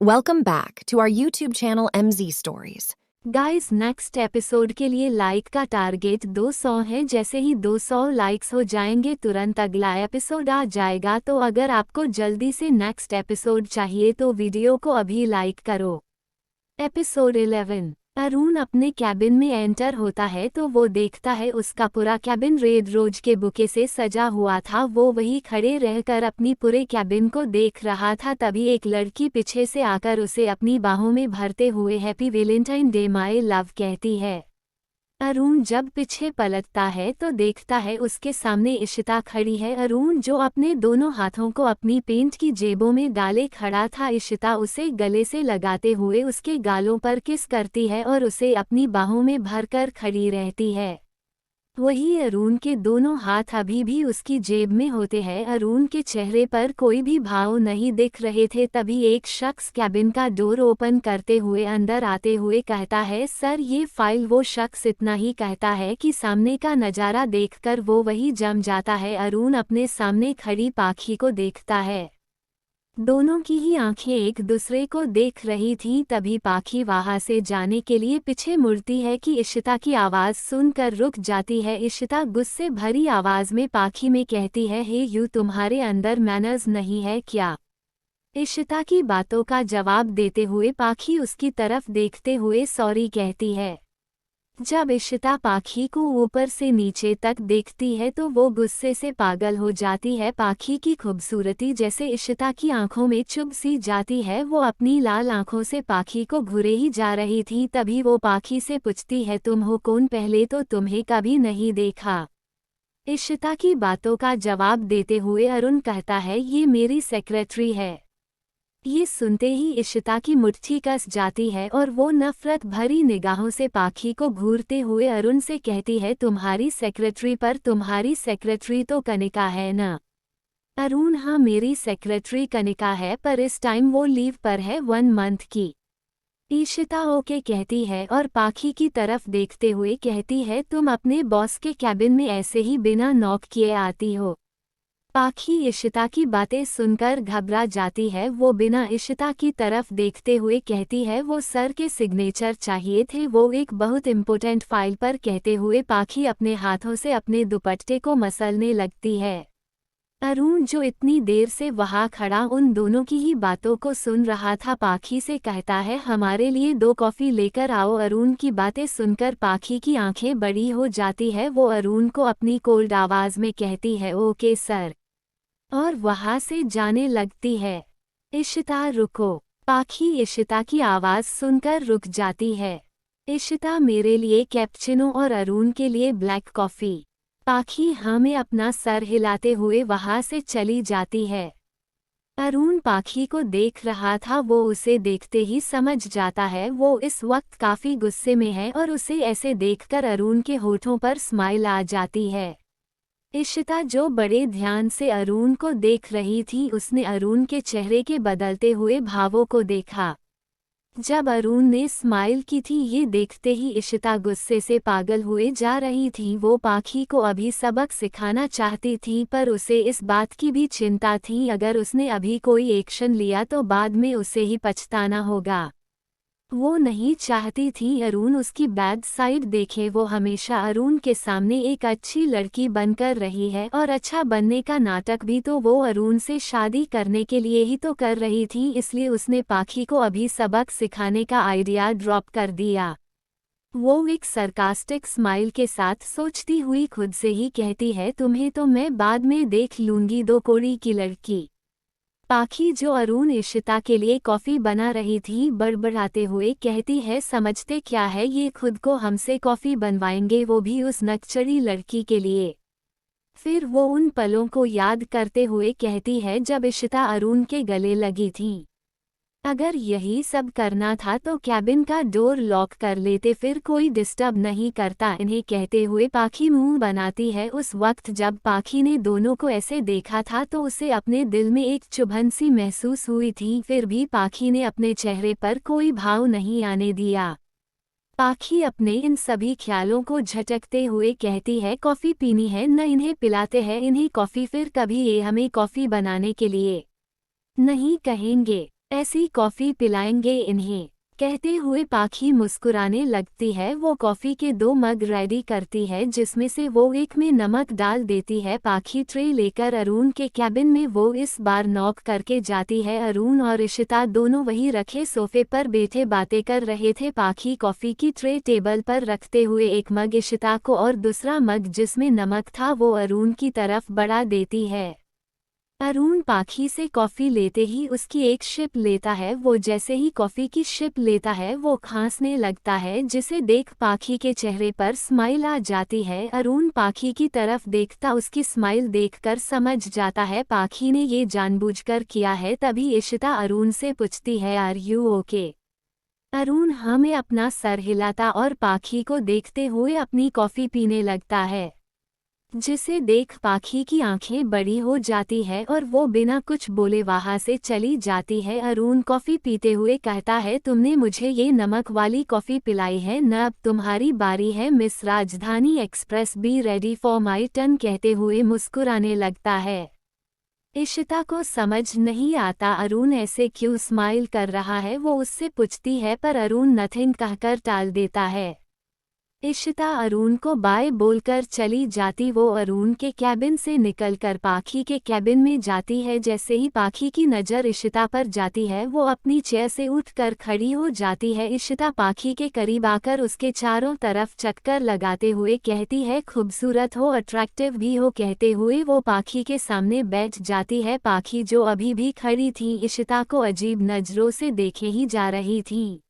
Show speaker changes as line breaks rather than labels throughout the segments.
Welcome back to our YouTube channel MZ Stories.
Guys next episode के लिए like का target 200 है। जैसे ही 200 लाइक्स हो जाएंगे तुरंत अगला एपिसोड आ जाएगा। तो अगर आपको जल्दी से नेक्स्ट एपिसोड चाहिए तो वीडियो को अभी लाइक करो। एपिसोड 11। अरुण अपने कैबिन में एंटर होता है तो वो देखता है उसका पूरा कैबिन रेड रोज के बुके से सजा हुआ था। वो वही खड़े रहकर अपनी पूरे कैबिन को देख रहा था। तभी एक लड़की पीछे से आकर उसे अपनी बाहों में भरते हुए happy Valentine day my love कहती है। अरुण जब पीछे पलटता है तो देखता है उसके सामने इशिता खड़ी है। अरुण जो अपने दोनों हाथों को अपनी पेंट की जेबों में डाले खड़ा था, इशिता उसे गले से लगाते हुए उसके गालों पर किस करती है और उसे अपनी बाहों में भरकर खड़ी रहती है। वही अरुण के दोनों हाथ अभी भी उसकी जेब में होते हैं। अरुण के चेहरे पर कोई भी भाव नहीं दिख रहे थे। तभी एक शख्स कैबिन का डोर ओपन करते हुए अंदर आते हुए कहता है, सर ये फाइल। वो शख्स इतना ही कहता है कि सामने का नज़ारा देखकर वो वही जम जाता है। अरुण अपने सामने खड़ी पाखी को देखता है। दोनों की ही आंखें एक दूसरे को देख रही थीं। तभी पाखी वहां से जाने के लिए पीछे मुड़ती है कि इशिता की आवाज़ सुनकर रुक जाती है। इशिता गुस्से भरी आवाज़ में पाखी में कहती है, हे यू, तुम्हारे अंदर मैनर्स नहीं है क्या? इशिता की बातों का जवाब देते हुए पाखी उसकी तरफ देखते हुए सॉरी कहती है। जब इशिता पाखी को ऊपर से नीचे तक देखती है तो वो गुस्से से पागल हो जाती है। पाखी की खूबसूरती जैसे इशिता की आंखों में चुभ सी जाती है। वो अपनी लाल आंखों से पाखी को घूरे ही जा रही थी। तभी वो पाखी से पूछती है, तुम हो कौन? पहले तो तुम्हें कभी नहीं देखा। इशिता की बातों का जवाब देते हुए अरुण कहता है, ये मेरी सेक्रेटरी है। ये सुनते ही इशिता की मुट्ठी कस जाती है और वो नफरत भरी निगाहों से पाखी को घूरते हुए अरुण से कहती है, तुम्हारी सेक्रेटरी? पर तुम्हारी सेक्रेटरी तो कनिका है ना? अरुण, हाँ मेरी सेक्रेटरी कनिका है, पर इस टाइम वो लीव पर है 1 मंथ की। इशिता ओके कहती है और पाखी की तरफ देखते हुए कहती है, तुम अपने बॉस के कैबिन में ऐसे ही बिना नॉक किए आती हो? पाखी इशिता की बातें सुनकर घबरा जाती है। वो बिना इशिता की तरफ देखते हुए कहती है, वो सर के सिग्नेचर चाहिए थे, वो एक बहुत इम्पोर्टेंट फाइल पर। कहते हुए पाखी अपने हाथों से अपने दुपट्टे को मसलने लगती है। अरुण जो इतनी देर से वहां खड़ा उन दोनों की ही बातों को सुन रहा था, पाखी से कहता है, हमारे लिए 2 कॉफ़ी लेकर आओ। अरुण की बातें सुनकर पाखी की आंखें बड़ी हो जाती है। वो अरुण को अपनी कोल्ड आवाज़ में कहती है, ओके सर, और वहां से जाने लगती है। इशिता रुको। पाखी इशिता की आवाज़ सुनकर रुक जाती है। इशिता, मेरे लिए कैप्चिनो और अरुण के लिए ब्लैक कॉफ़ी। पाखी हाँ में अपना सर हिलाते हुए वहां से चली जाती है। अरुण पाखी को देख रहा था। वो उसे देखते ही समझ जाता है वो इस वक्त काफ़ी गुस्से में है और उसे ऐसे देखकर अरुण के होठों पर स्माइल आ जाती है। इशिता जो बड़े ध्यान से अरुण को देख रही थी, उसने अरुण के चेहरे के बदलते हुए भावों को देखा। जब अरुण ने स्माइल की थी, ये देखते ही इशिता गुस्से से पागल हुए जा रही थी। वो पाखी को अभी सबक सिखाना चाहती थी, पर उसे इस बात की भी चिंता थी, अगर उसने अभी कोई एक्शन लिया तो बाद में उसे ही पछताना होगा। वो नहीं चाहती थी अरुण उसकी बैड साइड देखे। वो हमेशा अरुण के सामने एक अच्छी लड़की बनकर रही है और अच्छा बनने का नाटक भी तो वो अरुण से शादी करने के लिए ही तो कर रही थी। इसलिए उसने पाखी को अभी सबक सिखाने का आइडिया ड्रॉप कर दिया। वो एक सरकास्टिक स्माइल के साथ सोचती हुई खुद से ही कहती है, तुम्हें तो मैं बाद में देख लूंगी, 2 कौड़ी की लड़की। पाखी जो अरुण इशिता के लिए कॉफ़ी बना रही थी, बड़बड़ाते हुए कहती है, समझते क्या है, ये खुद को हमसे कॉफ़ी बनवाएंगे, वो भी उस नकचड़ी लड़की के लिए। फिर वो उन पलों को याद करते हुए कहती है जब इशिता अरुण के गले लगी थी। अगर यही सब करना था तो कैबिन का डोर लॉक कर लेते, फिर कोई डिस्टर्ब नहीं करता। इन्हें कहते हुए पाखी मुंह बनाती है। उस वक्त जब पाखी ने दोनों को ऐसे देखा था तो उसे अपने दिल में एक चुभन सी महसूस हुई थी, फिर भी पाखी ने अपने चेहरे पर कोई भाव नहीं आने दिया। पाखी अपने इन सभी ख्यालों को झटकते हुए कहती है, कॉफ़ी पीनी है न? इन्हें पिलाते हैं इन्हें कॉफ़ी, फिर कभी ये हमें कॉफ़ी बनाने के लिए नहीं कहेंगे। ऐसी कॉफ़ी पिलाएंगे इन्हें, कहते हुए पाखी मुस्कुराने लगती है। वो कॉफ़ी के 2 मग रेडी करती है जिसमें से वो एक में नमक डाल देती है। पाखी ट्रे लेकर अरुण के कैबिन में वो इस बार नॉक करके जाती है। अरुण और इशिता दोनों वहीं रखे सोफे पर बैठे बातें कर रहे थे। पाखी कॉफ़ी की ट्रे टेबल पर रखते हुए एक मग इशिता को और दूसरा मग जिसमें नमक था वो अरुण की तरफ बढ़ा देती है। अरुण पाखी से कॉफ़ी लेते ही उसकी एक शिप लेता है। वो जैसे ही कॉफ़ी की शिप लेता है वो खांसने लगता है जिसे देख पाखी के चेहरे पर स्माइल आ जाती है। अरुण पाखी की तरफ देखता उसकी स्माइल देखकर समझ जाता है पाखी ने ये जानबूझकर किया है। तभी इशिता अरुण से पूछती है, आर यू ओके? अरुण हमें अपना सर हिलाता और पाखी को देखते हुए अपनी कॉफ़ी पीने लगता है, जिसे देख पाखी की आंखें बड़ी हो जाती है और वो बिना कुछ बोले वहां से चली जाती है। अरुण कॉफ़ी पीते हुए कहता है, तुमने मुझे ये नमक वाली कॉफ़ी पिलाई है न, अब तुम्हारी बारी है मिस राजधानी express, be ready for my turn, कहते हुए मुस्कुराने लगता है। इशिता को समझ नहीं आता अरुण ऐसे क्यों स्माइल कर रहा है। वो उससे पूछती है पर अरुण नथिंग कहकर टाल देता है। इशिता अरुण को बाय बोलकर चली जाती। वो अरुण के कैबिन से निकलकर पाखी के कैबिन में जाती है। जैसे ही पाखी की नज़र इशिता पर जाती है वो अपनी चेयर से उठकर खड़ी हो जाती है। इशिता पाखी के करीब आकर उसके चारों तरफ चक्कर लगाते हुए कहती है, खूबसूरत हो, अट्रैक्टिव भी हो, कहते हुए वो पाखी के सामने बैठ जाती है। पाखी जो अभी भी खड़ी थी इशिता को अजीब नज़रों से देखे ही जा रही थी।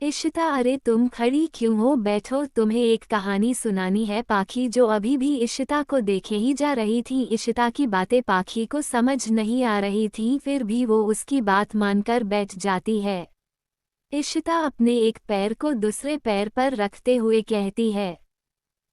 इशिता, अरे तुम खड़ी क्यों हो, बैठो, तुम्हें एक कहानी सुनानी है। पाखी जो अभी भी इशिता को देखे ही जा रही थी। इशिता की बातें पाखी को समझ नहीं आ रही थी, फिर भी वो उसकी बात मानकर बैठ जाती है। इशिता अपने एक पैर को दूसरे पैर पर रखते हुए कहती है,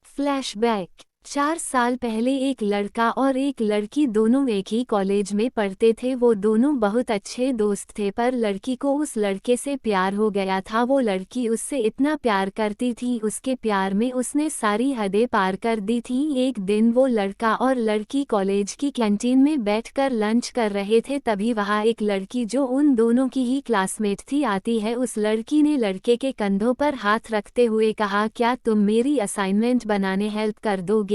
फ्लैशबैक। 4 साल पहले एक लड़का और एक लड़की दोनों एक ही कॉलेज में पढ़ते थे। वो दोनों बहुत अच्छे दोस्त थे पर लड़की को उस लड़के से प्यार हो गया था। वो लड़की उससे इतना प्यार करती थी, उसके प्यार में उसने सारी हदें पार कर दी थी। एक दिन वो लड़का और लड़की कॉलेज की कैंटीन में बैठकर लंच कर रहे थे। तभी वहाँ एक लड़की जो उन दोनों की ही क्लासमेट थी आती है। उस लड़की ने लड़के के कंधों पर हाथ रखते हुए कहा, क्या तुम मेरी असाइनमेंट बनाने हेल्प कर दोगे?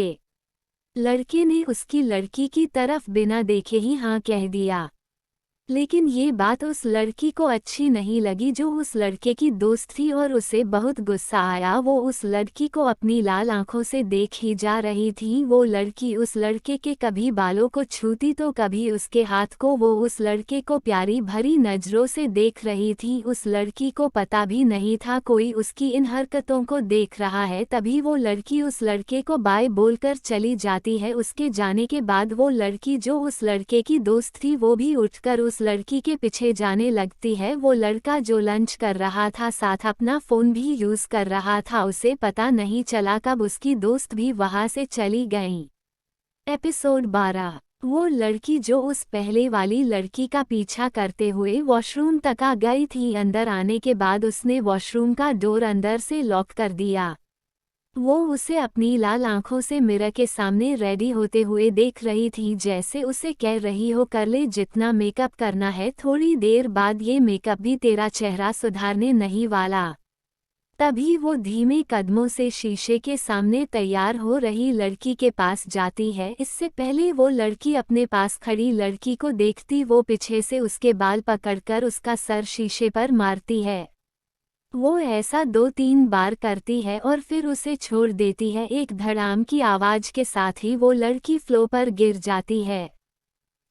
लड़के ने उसकी लड़की की तरफ बिना देखे ही हाँ कह दिया। लेकिन ये बात उस लड़की को अच्छी नहीं लगी जो उस लड़के की दोस्त थी और उसे बहुत गुस्सा आया। वो उस लड़की को अपनी लाल आंखों से देख ही जा रही थी। वो लड़की उस लड़के के कभी बालों को छूती तो कभी उसके हाथ को। वो उस लड़के को प्यारी भरी नज़रों से देख रही थी। उस लड़की को पता भी नहीं था कोई उसकी इन हरकतों को देख रहा है। तभी वो लड़की उस लड़के को बाय बोलकर चली जाती है। उसके जाने के बाद वो लड़की जो उस लड़के की दोस्त थी वो भी उठकर उस लड़की के पीछे जाने लगती है। वो लड़का जो लंच कर रहा था साथ अपना फ़ोन भी यूज़ कर रहा था, उसे पता नहीं चला कब उसकी दोस्त भी वहाँ से चली गई। एपिसोड 12। वो लड़की जो उस पहले वाली लड़की का पीछा करते हुए वॉशरूम तक आ गई थी, अंदर आने के बाद उसने वॉशरूम का डोर अंदर से लॉक कर दिया। वो उसे अपनी लाल आंखों से मिरर के सामने रेडी होते हुए देख रही थी, जैसे उसे कह रही हो, कर ले जितना मेकअप करना है, थोड़ी देर बाद ये मेकअप भी तेरा चेहरा सुधारने नहीं वाला। तभी वो धीमे कदमों से शीशे के सामने तैयार हो रही लड़की के पास जाती है। इससे पहले वो लड़की अपने पास खड़ी लड़की को देखती वो पीछे से उसके बाल पकड़कर उसका सर शीशे पर मारती है। वो ऐसा 2-3 बार करती है और फिर उसे छोड़ देती है। एक धड़ाम की आवाज़ के साथ ही वो लड़की फ्लोर पर गिर जाती है।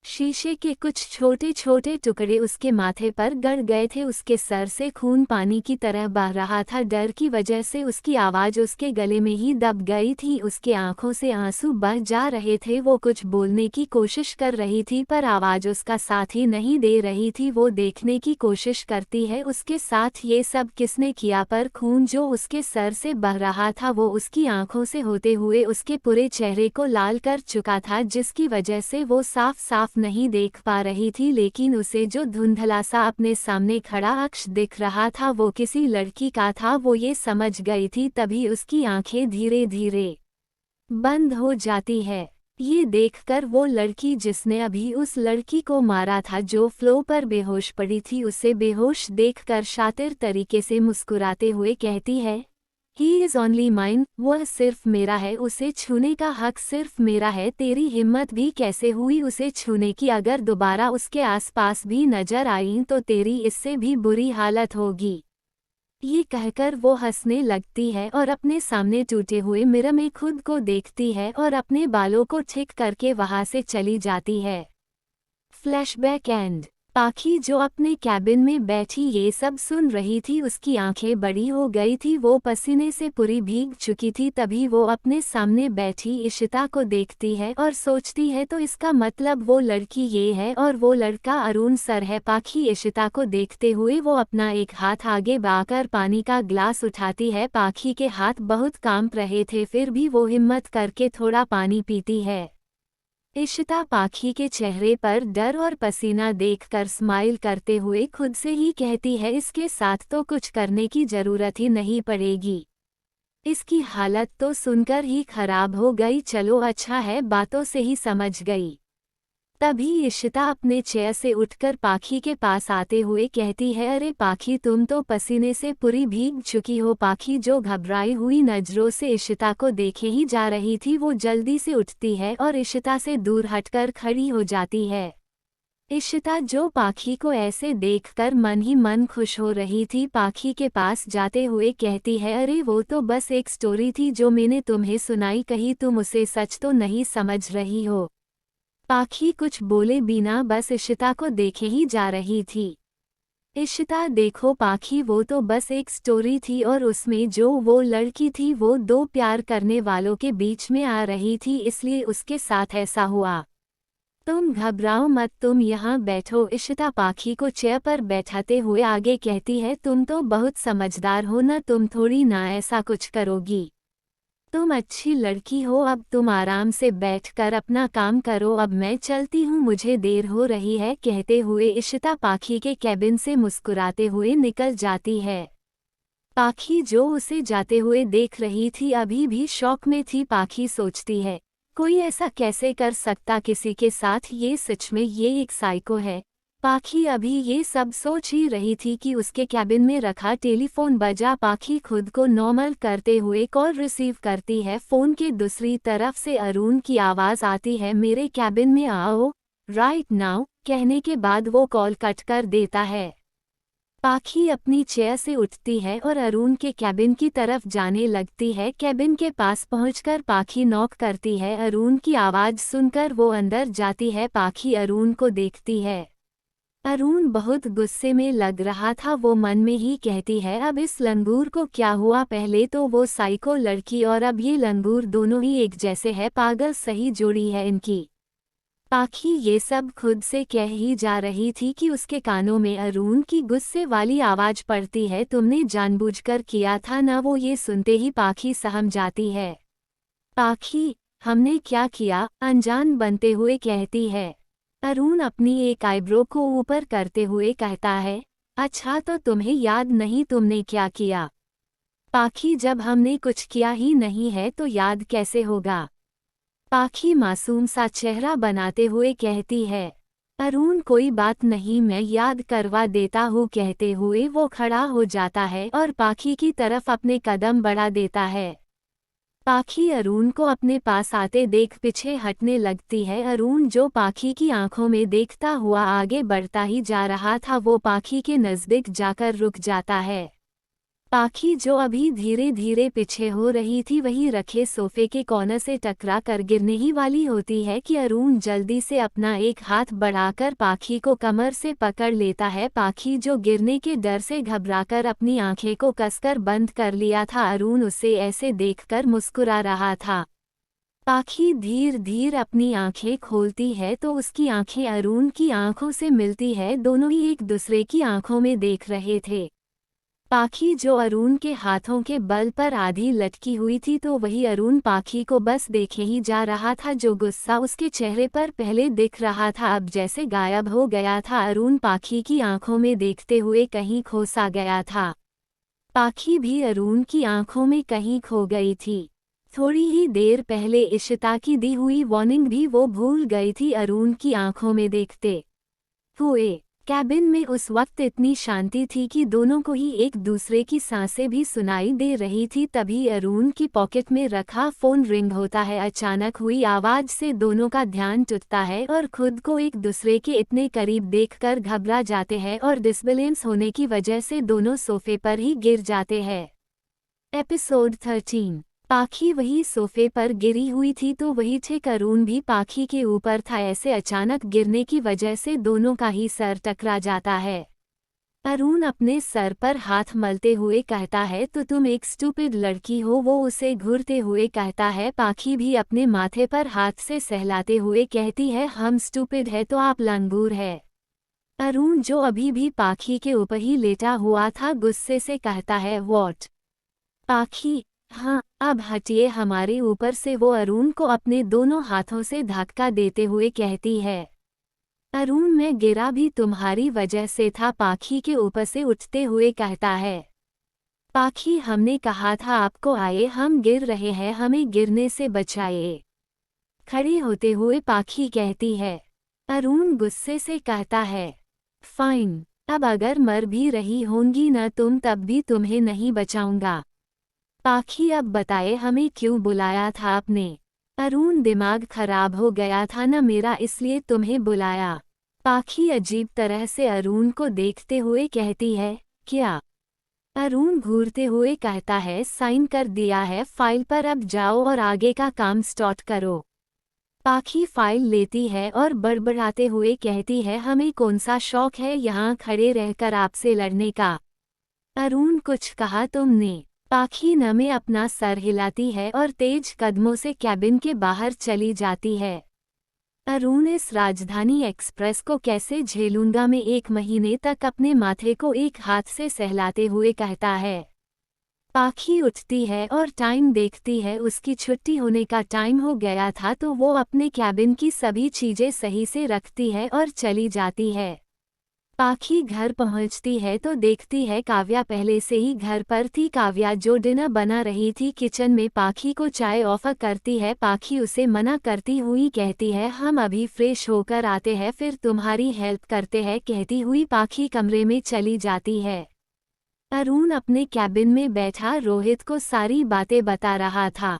शीशे के कुछ छोटे छोटे टुकड़े उसके माथे पर गड़ गए थे। उसके सर से खून पानी की तरह बह रहा था। डर की वजह से उसकी आवाज़ उसके गले में ही दब गई थी। उसके आंखों से आंसू बह जा रहे थे। वो कुछ बोलने की कोशिश कर रही थी पर आवाज़ उसका साथ ही नहीं दे रही थी। वो देखने की कोशिश करती है उसके साथ ये सब किसने किया, पर खून जो उसके सर से बह रहा था वो उसकी आंखों से होते हुए उसके पूरे चेहरे को लाल कर चुका था, जिसकी वजह से वो साफ साफ नहीं देख पा रही थी। लेकिन उसे जो धुंधला सा अपने सामने खड़ा अक्ष दिख रहा था वो किसी लड़की का था। वो ये समझ गई थी। तभी उसकी आंखें धीरे धीरे बंद हो जाती है। ये देखकर वो लड़की जिसने अभी उस लड़की को मारा था जो फ्लो पर बेहोश पड़ी थी, उसे बेहोश देखकर शातिर तरीके से मुस्कुराते हुए कहती है, ही इज़ ओनली माइन, वह सिर्फ मेरा है, उसे छूने का हक सिर्फ मेरा है। तेरी हिम्मत भी कैसे हुई उसे छूने की? अगर दोबारा उसके आसपास भी नजर आई तो तेरी इससे भी बुरी हालत होगी। ये कहकर वो हंसने लगती है और अपने सामने टूटे हुए मिरर में खुद को देखती है और अपने बालों को ठीक करके वहां से चली जाती है। फ्लैशबैक एंड पाखी जो अपने कैबिन में बैठी ये सब सुन रही थी, उसकी आंखें बड़ी हो गई थी, वो पसीने से पूरी भीग चुकी थी। तभी वो अपने सामने बैठी इशिता को देखती है और सोचती है तो इसका मतलब वो लड़की ये है और वो लड़का अरुण सर है। पाखी इशिता को देखते हुए वो अपना एक हाथ आगे बढ़ाकर पानी का ग्लास उठाती है। पाखी के हाथ बहुत कांप रहे थे, फिर भी वो हिम्मत करके थोड़ा पानी पीती है। इशिता पाखी के चेहरे पर डर और पसीना देखकर स्माइल करते हुए खुद से ही कहती है, इसके साथ तो कुछ करने की जरूरत ही नहीं पड़ेगी, इसकी हालत तो सुनकर ही खराब हो गई। चलो अच्छा है, बातों से ही समझ गई। तभी इशिता अपने चेयर से उठकर पाखी के पास आते हुए कहती है, अरे पाखी तुम तो पसीने से पूरी भीग चुकी हो। पाखी जो घबराई हुई नजरों से इशिता को देखे ही जा रही थी, वो जल्दी से उठती है और इशिता से दूर हटकर खड़ी हो जाती है। इशिता जो पाखी को ऐसे देखकर मन ही मन खुश हो रही थी, पाखी के पास जाते हुए कहती है, अरे वो तो बस एक स्टोरी थी जो मैंने तुम्हें सुनाई, कहीं तुम उसे सच तो नहीं समझ रही हो। पाखी कुछ बोले बिना बस इशिता को देखे ही जा रही थी। इशिता देखो पाखी, वो तो बस एक स्टोरी थी और उसमें जो वो लड़की थी वो दो प्यार करने वालों के बीच में आ रही थी, इसलिए उसके साथ ऐसा हुआ। तुम घबराओ मत, तुम यहाँ बैठो। इशिता पाखी को चेयर पर बैठाते हुए आगे कहती है, तुम तो बहुत समझदार हो ना, तुम थोड़ी ना ऐसा कुछ करोगी, तुम अच्छी लड़की हो। अब तुम आराम से बैठकर अपना काम करो, अब मैं चलती हूँ, मुझे देर हो रही है। कहते हुए इशिता पाखी के कैबिन से मुस्कुराते हुए निकल जाती है। पाखी जो उसे जाते हुए देख रही थी अभी भी शौक में थी। पाखी सोचती है, कोई ऐसा कैसे कर सकता किसी के साथ, ये सच में ये एक साइको है। पाखी अभी ये सब सोच ही रही थी कि उसके कैबिन में रखा टेलीफोन बजा। पाखी खुद को नॉर्मल करते हुए कॉल रिसीव करती है। फोन के दूसरी तरफ से अरुण की आवाज़ आती है, मेरे कैबिन में आओ राइट नाउ। कहने के बाद वो कॉल कट कर देता है। पाखी अपनी चेयर से उठती है और अरुण के कैबिन की तरफ जाने लगती है। कैबिन के पास पहुंचकर पाखी नॉक करती है। अरुण की आवाज़ सुनकर वो अंदर जाती है। पाखी अरुण को देखती है। अरुण बहुत गुस्से में लग रहा था, वो मन में ही कहती है, अब इस लंगूर को क्या हुआ, पहले तो वो साइको लड़की और अब ये लंगूर, दोनों ही एक जैसे है, पागल सही जोड़ी है इनकी। पाखी ये सब खुद से कह ही जा रही थी कि उसके कानों में अरुण की गुस्से वाली आवाज पड़ती है, तुमने जानबूझकर किया था ना। वो ये सुनते ही पाखी सहम जाती है। पाखी, हमने क्या किया, अनजान बनते हुए कहती है। अरुण अपनी एक आईब्रो को ऊपर करते हुए कहता है, अच्छा तो तुम्हें याद नहीं तुमने क्या किया? पाखी, जब हमने कुछ किया ही नहीं है तो याद कैसे होगा? पाखी मासूम सा चेहरा बनाते हुए कहती है। अरुण, कोई बात नहीं, मैं याद करवा देता हूँ। कहते हुए वो खड़ा हो जाता है और पाखी की तरफ अपने कदम बढ़ा देता है। पाखी अरुण को अपने पास आते देख पीछे हटने लगती है। अरुण जो पाखी की आंखों में देखता हुआ आगे बढ़ता ही जा रहा था, वो पाखी के नज़दीक जाकर रुक जाता है। पाखी जो अभी धीरे धीरे पीछे हो रही थी, वही रखे सोफे के कॉर्नर से टकरा कर गिरने ही वाली होती है कि अरुण जल्दी से अपना एक हाथ बढ़ाकर पाखी को कमर से पकड़ लेता है। पाखी जो गिरने के डर से घबराकर अपनी आंखें को कसकर बंद कर लिया था, अरुण उसे ऐसे देखकर मुस्कुरा रहा था। पाखी धीर धीर अपनी आंखें खोलती है तो उसकी आंखें अरुण की आंखों से मिलती है, दोनों ही एक दूसरे की आंखों में देख रहे थे। पाखी जो अरुण के हाथों के बल पर आधी लटकी हुई थी, तो वही अरुण पाखी को बस देखे ही जा रहा था। जो गुस्सा उसके चेहरे पर पहले दिख रहा था अब जैसे गायब हो गया था। अरुण पाखी की आंखों में देखते हुए कहीं खो सा गया था। पाखी भी अरुण की आंखों में कहीं खो गई थी। थोड़ी ही देर पहले इशिता की दी हुई वार्निंग भी वो भूल गई थी अरुण की आंखों में देखते हुए। कैबिन में उस वक्त इतनी शांति थी कि दोनों को ही एक दूसरे की सांसें भी सुनाई दे रही थी। तभी अरुण की पॉकेट में रखा फोन रिंग होता है। अचानक हुई आवाज से दोनों का ध्यान टूटता है और खुद को एक दूसरे के इतने करीब देखकर घबरा जाते हैं और डिसबैलेंस होने की वजह से दोनों सोफे पर ही गिर जाते हैं। एपिसोड 13। पाखी वही सोफे पर गिरी हुई थी तो वही ठीक अरुण भी पाखी के ऊपर था। ऐसे अचानक गिरने की वजह से दोनों का ही सर टकरा जाता है। अरुण अपने सर पर हाथ मलते हुए कहता है तो तुम एक स्टूपिड लड़की हो। वो उसे घूरते हुए कहता है। पाखी भी अपने माथे पर हाथ से सहलाते हुए कहती है हम स्टूपिड है तो आप लंगूर है। अरुण जो अभी भी पाखी के ऊपर ही लेटा हुआ था गुस्से से कहता है व्हाट। पाखी हाँ अब हटिए हमारे ऊपर से। वो अरुण को अपने दोनों हाथों से धक्का देते हुए कहती है अरुण मैं गिरा भी तुम्हारी वजह से था। पाखी के ऊपर से उठते हुए कहता है पाखी हमने कहा था आपको आए हम गिर रहे हैं हमें गिरने से बचाइए। खड़ी होते हुए पाखी कहती है। अरुण गुस्से से कहता है फाइन अब अगर मर भी रही होंगी न तुम तब भी तुम्हें नहीं बचाऊंगा। पाखी अब बताए हमें क्यों बुलाया था आपने। अरुण दिमाग खराब हो गया था न मेरा इसलिए तुम्हें बुलाया। पाखी अजीब तरह से अरुण को देखते हुए कहती है क्या। अरुण घूरते हुए कहता है साइन कर दिया है फाइल पर अब जाओ और आगे का काम स्टार्ट करो। पाखी फाइल लेती है और बड़बड़ाते हुए कहती है हमें कौन सा शौक है यहाँ खड़े रहकर आपसे लड़ने का। अरुण कुछ कहा तुमने। पाखी न में अपना सर हिलाती है और तेज कदमों से कैबिन के बाहर चली जाती है। अरुण इस राजधानी एक्सप्रेस को कैसे झेलूंगा मैं 1 महीने तक अपने माथे को एक हाथ से सहलाते हुए कहता है। पाखी उठती है और टाइम देखती है उसकी छुट्टी होने का टाइम हो गया था तो वो अपने कैबिन की सभी चीजें सही से रखती है और चली जाती है। पाखी घर पहुंचती है तो देखती है काव्या पहले से ही घर पर थी। काव्या जो डिनर बना रही थी किचन में पाखी को चाय ऑफर करती है। पाखी उसे मना करती हुई कहती है हम अभी फ्रेश होकर आते हैं फिर तुम्हारी हेल्प करते हैं। कहती हुई पाखी कमरे में चली जाती है। अरुण अपने कैबिन में बैठा रोहित को सारी बातें बता रहा था।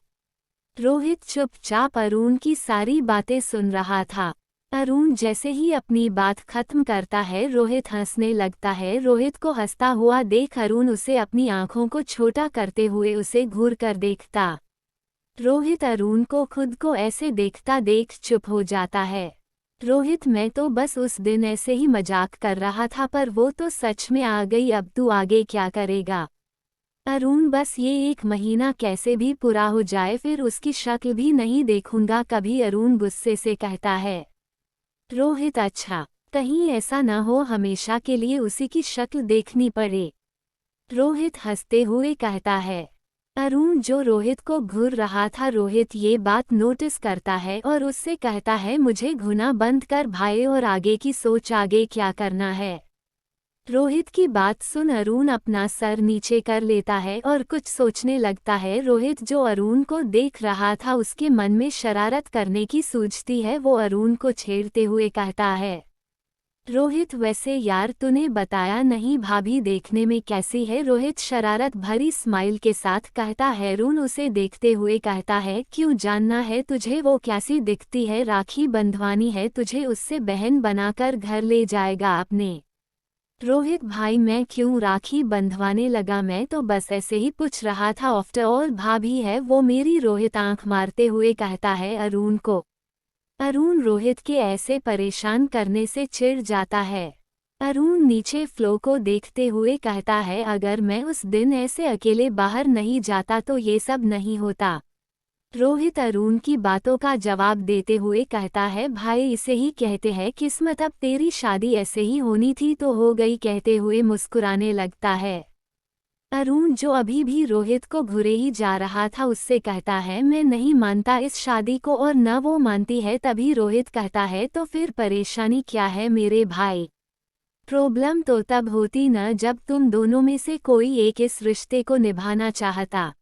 रोहित चुपचाप अरुण की सारी बातें सुन रहा था। अरुण जैसे ही अपनी बात खत्म करता है रोहित हंसने लगता है। रोहित को हंसता हुआ देख अरुण उसे अपनी आंखों को छोटा करते हुए उसे घूर कर देखता। रोहित अरुण को खुद को ऐसे देखता देख चुप हो जाता है। रोहित मैं तो बस उस दिन ऐसे ही मजाक कर रहा था पर वो तो सच में आ गई। अब तू आगे क्या करेगा। अरुण बस ये 1 महीना कैसे भी पूरा हो जाए फिर उसकी शक्ल भी नहीं देखूंगा कभी। अरुण गुस्से से कहता है। रोहित अच्छा कहीं ऐसा न हो हमेशा के लिए उसी की शक्ल देखनी पड़े। रोहित हंसते हुए कहता है। अरुण जो रोहित को घूर रहा था रोहित ये बात नोटिस करता है और उससे कहता है मुझे घूरना बंद कर भाई और आगे की सोच आगे क्या करना है। रोहित की बात सुन अरुण अपना सर नीचे कर लेता है और कुछ सोचने लगता है। रोहित जो अरुण को देख रहा था उसके मन में शरारत करने की सूझती है। वो अरुण को छेड़ते हुए कहता है रोहित वैसे यार तूने बताया नहीं भाभी देखने में कैसी है। रोहित शरारत भरी स्माइल के साथ कहता है। अरुण उसे देखते हुए कहता है क्यों जानना है तुझे वो कैसी दिखती है। राखी बंधवानी है तुझे उससे बहन बनाकर घर ले जाएगा आपने। रोहित भाई मैं क्यों राखी बंधवाने लगा मैं तो बस ऐसे ही पूछ रहा था आफ्टर ऑल भाभी है वो मेरी। रोहित आंख मारते हुए कहता है अरुण को। अरुण रोहित के ऐसे परेशान करने से चिढ़ जाता है। अरुण नीचे फ्लो को देखते हुए कहता है अगर मैं उस दिन ऐसे अकेले बाहर नहीं जाता तो ये सब नहीं होता। रोहित अरुण की बातों का जवाब देते हुए कहता है भाई इसे ही कहते हैं किस्मत। अब तेरी शादी ऐसे ही होनी थी तो हो गई। कहते हुए मुस्कुराने लगता है। अरुण जो अभी भी रोहित को घुरे ही जा रहा था उससे कहता है मैं नहीं मानता इस शादी को और न वो मानती है। तभी रोहित कहता है तो फिर परेशानी क्या है मेरे भाई। प्रॉब्लम तो तब होती न जब तुम दोनों में से कोई एक इस रिश्ते को निभाना चाहता।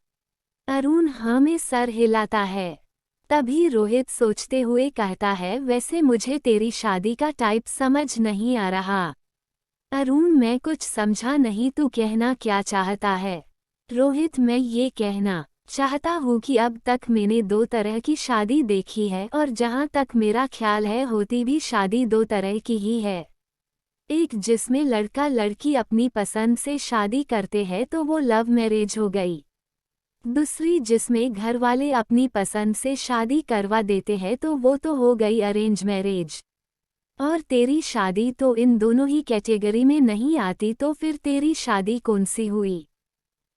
अरुण हाँ में सर हिलाता है। तभी रोहित सोचते हुए कहता है, वैसे मुझे तेरी शादी का टाइप समझ नहीं आ रहा। अरुण मैं कुछ समझा नहीं, तू कहना क्या चाहता है? रोहित मैं ये कहना चाहता हूँ कि अब तक मैंने दो तरह की शादी देखी है और जहाँ तक मेरा ख्याल है होती भी शादी दो तरह की ही है। एक जिसमें लड़का लड़की अपनी पसंद से शादी करते हैं तो वो लव मैरिज हो गई। दूसरी जिसमें घर वाले अपनी पसंद से शादी करवा देते हैं तो वो तो हो गई अरेंज मैरिज। और तेरी शादी तो इन दोनों ही कैटेगरी में नहीं आती, तो फिर तेरी शादी कौन सी हुई?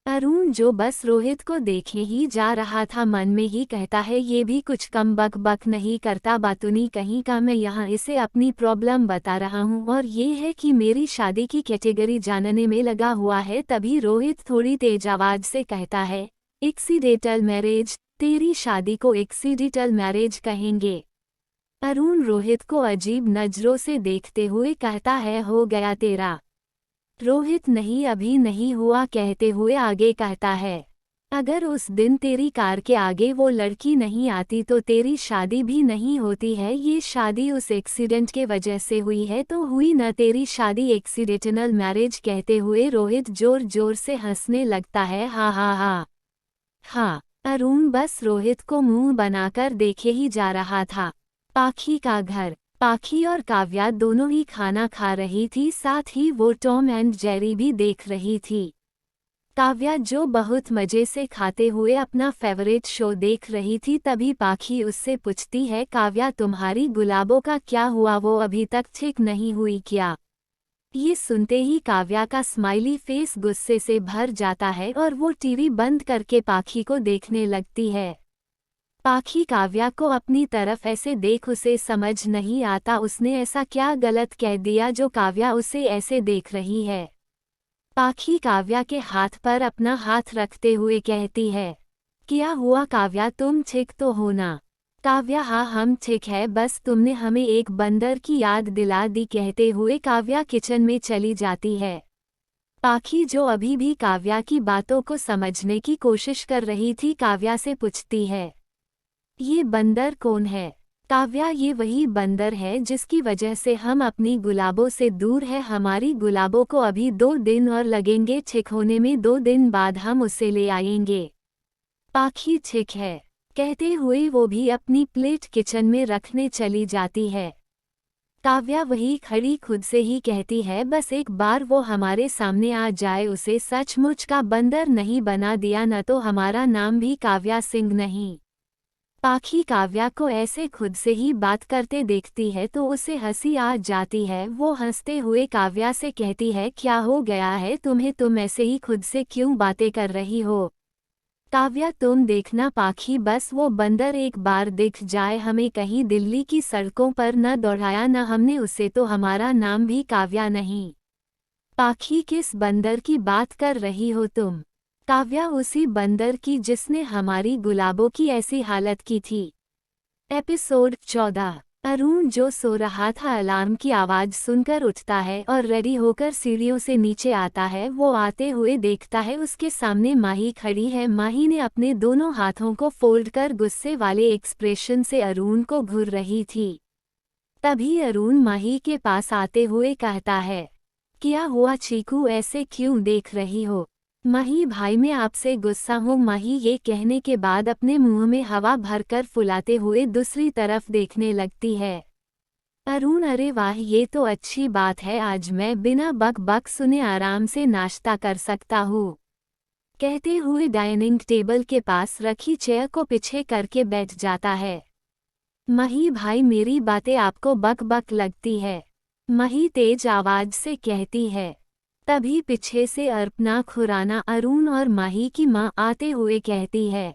अरुण जो बस रोहित को देखे ही जा रहा था मन में ही कहता है, ये भी कुछ कम बक बक नहीं करता बातूनी कहीं का, मैं यहाँ इसे अपनी प्रॉब्लम बता रहा हूँ और ये है कि मेरी शादी की कैटेगरी जानने में लगा हुआ है। तभी रोहित थोड़ी तेज आवाज से कहता है, एक्सीडेंटल मैरिज, तेरी शादी को एक्सीडेंटल मैरिज कहेंगे? अरुण रोहित को अजीब नजरों से देखते हुए कहता है, हो गया तेरा। रोहित नहीं अभी नहीं हुआ कहते हुए आगे कहता है, अगर उस दिन तेरी कार के आगे वो लड़की नहीं आती तो तेरी शादी भी नहीं होती है। ये शादी उस एक्सीडेंट के वजह से हुई है तो हुई न तेरी शादी एक्सीडेंटल मैरिज। कहते हुए रोहित जोर जोर से हंसने लगता है, हा हा हा हा। अरुण बस रोहित को मुंह बनाकर देखे ही जा रहा था। पाखी का घर। पाखी और काव्या दोनों ही खाना खा रही थी, साथ ही वो टॉम एंड जेरी भी देख रही थी। काव्या जो बहुत मजे से खाते हुए अपना फेवरेट शो देख रही थी। तभी पाखी उससे पूछती है, काव्या तुम्हारी गुलाबों का क्या हुआ, वो अभी तक ठीक नहीं हुई क्या? ये सुनते ही काव्या का स्माइली फेस गुस्से से भर जाता है और वो टीवी बंद करके पाखी को देखने लगती है। पाखी काव्या को अपनी तरफ ऐसे देख उसे समझ नहीं आता उसने ऐसा क्या गलत कह दिया जो काव्या उसे ऐसे देख रही है। पाखी काव्या के हाथ पर अपना हाथ रखते हुए कहती है, क्या हुआ काव्या, तुम ठीक तो हो ना? काव्या हाँ हम ठीक है, बस तुमने हमें एक बंदर की याद दिला दी। कहते हुए काव्या किचन में चली जाती है। पाखी जो अभी भी काव्या की बातों को समझने की कोशिश कर रही थी काव्या से पूछती है, ये बंदर कौन है? काव्या ये वही बंदर है जिसकी वजह से हम अपनी गुलाबों से दूर है। हमारी गुलाबों को अभी 2 दिन और लगेंगे ठीक होने में, 2 दिन बाद हम उसे ले आएंगे। पाखी ठीक है कहते हुए वो भी अपनी प्लेट किचन में रखने चली जाती है। काव्या वही खड़ी खुद से ही कहती है, बस एक बार वो हमारे सामने आ जाए, उसे सचमुच का बंदर नहीं बना दिया न तो हमारा नाम भी काव्या सिंह नहीं। पाखी काव्या को ऐसे खुद से ही बात करते देखती है तो उसे हंसी आ जाती है। वो हंसते हुए काव्या से कहती है, क्या हो गया है तुम्हें, तुम ऐसे ही खुद से क्यों बातें कर रही हो? काव्या तुम देखना पाखी, बस वो बंदर एक बार दिख जाए, हमें कहीं दिल्ली की सड़कों पर न दौड़ाया न हमने उसे तो हमारा नाम भी काव्या नहीं। पाखी किस बंदर की बात कर रही हो तुम? काव्या उसी बंदर की जिसने हमारी गुलाबों की ऐसी हालत की थी। एपिसोड 14। अरुण जो सो रहा था अलार्म की आवाज सुनकर उठता है और रेडी होकर सीढ़ियों से नीचे आता है। वो आते हुए देखता है उसके सामने माही खड़ी है। माही ने अपने दोनों हाथों को फोल्ड कर गुस्से वाले एक्सप्रेशन से अरुण को घूर रही थी। तभी अरुण माही के पास आते हुए कहता है, क्या हुआ चीकू, ऐसे क्यों देख रही हो? माही भाई मैं आपसे गुस्सा हूँ। माही ये कहने के बाद अपने मुंह में हवा भरकर फुलाते हुए दूसरी तरफ देखने लगती है। अरुण अरे वाह ये तो अच्छी बात है, आज मैं बिना बक बक सुने आराम से नाश्ता कर सकता हूँ। कहते हुए डाइनिंग टेबल के पास रखी चेयर को पीछे करके बैठ जाता है। माही भाई मेरी बातें आपको बक बक लगती है? माही तेज आवाज से कहती है। तभी पीछे से अर्पना खुराना अरुण और माही की माँ आते हुए कहती है,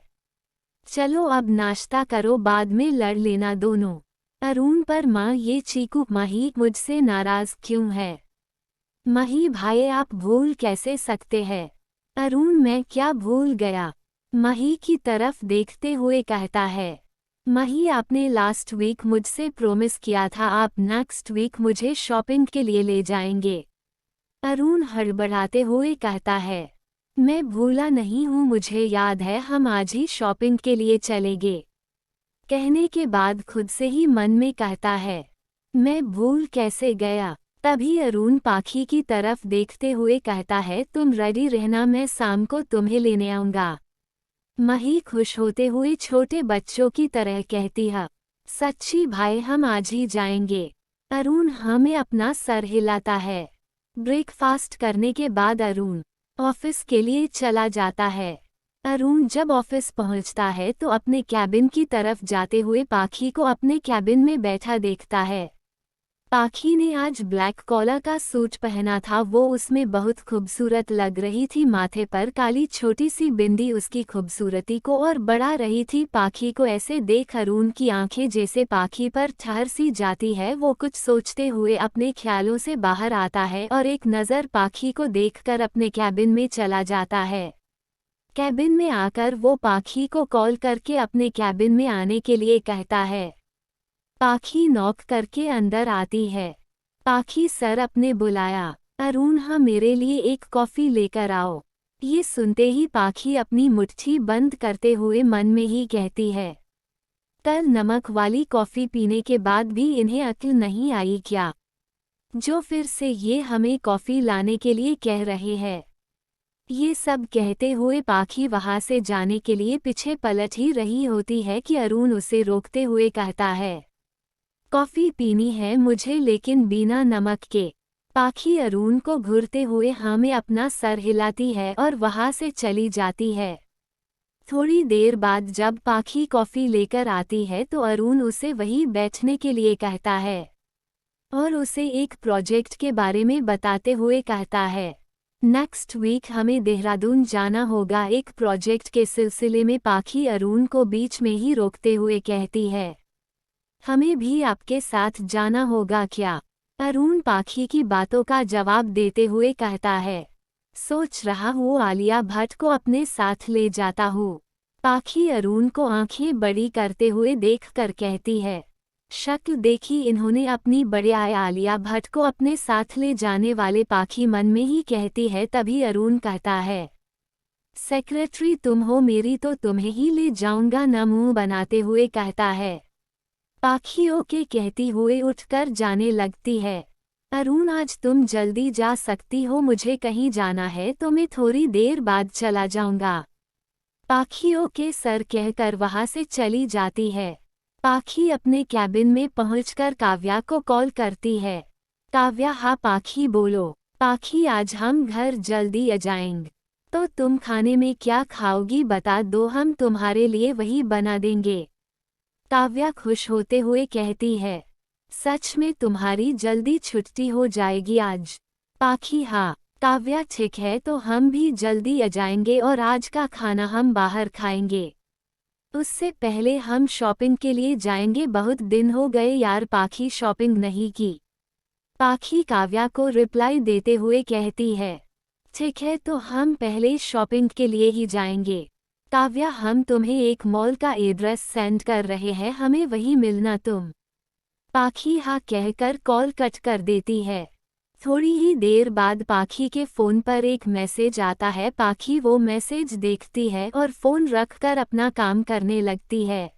चलो अब नाश्ता करो, बाद में लड़ लेना दोनों। अरुण पर माँ ये चीकू, माही मुझसे नाराज क्यों है? माही भाई आप भूल कैसे सकते हैं? अरुण मैं क्या भूल गया? माही की तरफ देखते हुए कहता है, माही आपने लास्ट वीक मुझसे प्रॉमिस किया था आप नेक्स्ट वीक मुझे शॉपिंग के लिए ले जाएंगे। अरुण हड़बड़ाते हुए कहता है, मैं भूला नहीं हूँ, मुझे याद है हम आज ही शॉपिंग के लिए चलेंगे। कहने के बाद खुद से ही मन में कहता है, मैं भूल कैसे गया। तभी अरुण पाखी की तरफ देखते हुए कहता है, तुम रेडी रहना, मैं शाम को तुम्हें लेने आऊँगा। मही खुश होते हुए छोटे बच्चों की तरह कहती है, सच्ची भाई हम आज ही जाएंगे। अरुण हमें अपना सर हिलाता है। ब्रेकफास्ट करने के बाद अरुण ऑफिस के लिए चला जाता है। अरुण जब ऑफिस पहुंचता है तो अपने कैबिन की तरफ जाते हुए पाखी को अपने कैबिन में बैठा देखता है। पाखी ने आज ब्लैक कॉलर का सूट पहना था, वो उसमें बहुत खूबसूरत लग रही थी। माथे पर काली छोटी सी बिंदी उसकी खूबसूरती को और बढ़ा रही थी। पाखी को ऐसे देख अरुण की आंखें जैसे पाखी पर ठहर सी जाती है। वो कुछ सोचते हुए अपने ख्यालों से बाहर आता है और एक नज़र पाखी को देखकर अपने कैबिन में चला जाता है। कैबिन में आकर वो पाखी को कॉल करके अपने कैबिन में आने के लिए कहता है। पाखी नॉक करके अंदर आती है। पाखी सर अपने बुलाया। अरुण हाँ मेरे लिए एक कॉफ़ी लेकर आओ। ये सुनते ही पाखी अपनी मुट्ठी बंद करते हुए मन में ही कहती है, कल नमक वाली कॉफ़ी पीने के बाद भी इन्हें अक्ल नहीं आई क्या, जो फिर से ये हमें कॉफ़ी लाने के लिए कह रहे हैं। ये सब कहते हुए पाखी वहाँ से जाने के लिए पीछे पलट ही रही होती है कि अरुण उसे रोकते हुए कहता है, कॉफ़ी पीनी है मुझे लेकिन बिना नमक के। पाखी अरुण को घूरते हुए हाँ में अपना सर हिलाती है और वहाँ से चली जाती है। थोड़ी देर बाद जब पाखी कॉफ़ी लेकर आती है तो अरुण उसे वहीं बैठने के लिए कहता है और उसे एक प्रोजेक्ट के बारे में बताते हुए कहता है, नेक्स्ट वीक हमें देहरादून जाना होगा। एक प्रोजेक्ट के सिलसिले में पाखी अरुण को बीच में ही रोकते हुए कहती है, हमें भी आपके साथ जाना होगा क्या। अरुण पाखी की बातों का जवाब देते हुए कहता है, सोच रहा हूँ आलिया भट्ट को अपने साथ ले जाता हूँ। पाखी अरुण को आंखें बड़ी करते हुए देखकर कहती है, शक्ल देखी इन्होंने अपनी बड़े आलिया भट्ट को अपने साथ ले जाने वाले। पाखी मन में ही कहती है। तभी अरुण कहता है, सेक्रेटरी तुम हो मेरी तो तुम्हें ही ले जाऊंगा न, मुंह बनाते हुए कहता है। पाखी ओके कहती हुए उठकर जाने लगती है। अरुण आज तुम जल्दी जा सकती हो, मुझे कहीं जाना है तो मैं थोड़ी देर बाद चला जाऊंगा। पाखी ओके सर कहकर वहां से चली जाती है। पाखी अपने कैबिन में पहुंचकर काव्या को कॉल करती है। काव्या हाँ पाखी बोलो। पाखी आज हम घर जल्दी आ जाएंगे, तो तुम खाने में क्या खाओगी बता दो, हम तुम्हारे लिए वही बना देंगे। काव्या खुश होते हुए कहती है, सच में तुम्हारी जल्दी छुट्टी हो जाएगी आज। पाखी हाँ। काव्या ठीक है, तो हम भी जल्दी आ जाएंगे और आज का खाना हम बाहर खाएंगे। उससे पहले हम शॉपिंग के लिए जाएंगे, बहुत दिन हो गए यार पाखी शॉपिंग नहीं की। पाखी काव्या को रिप्लाई देते हुए कहती है, ठीक है तो हम पहले शॉपिंग के लिए ही जाएंगे। काव्या हम तुम्हें एक मॉल का एड्रेस सेंड कर रहे हैं, हमें वहीं मिलना तुम। पाखी हाँ कहकर कॉल कट कर देती है। थोड़ी ही देर बाद पाखी के फ़ोन पर एक मैसेज आता है। पाखी वो मैसेज देखती है और फ़ोन रखकर अपना काम करने लगती है।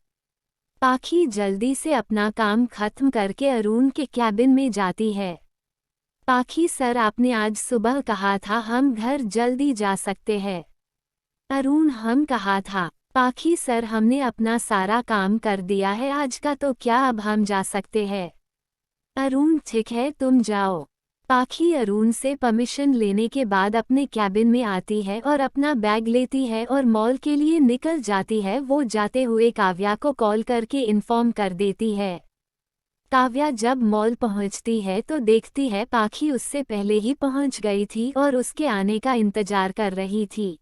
पाखी जल्दी से अपना काम खत्म करके अरुण के कैबिन में जाती है। पाखी सर आपने आज सुबह कहा था हम घर जल्दी जा सकते हैं। अरुण हम कहा था। पाखी सर हमने अपना सारा काम कर दिया है आज का, तो क्या अब हम जा सकते हैं। अरुण ठीक है तुम जाओ। पाखी अरुण से परमिशन लेने के बाद अपने कैबिन में आती है और अपना बैग लेती है और मॉल के लिए निकल जाती है। वो जाते हुए काव्या को कॉल करके इन्फॉर्म कर देती है। काव्या जब मॉल पहुंचती है तो देखती है पाखी उससे पहले ही पहुंच गई थी और उसके आने का इंतजार कर रही थी।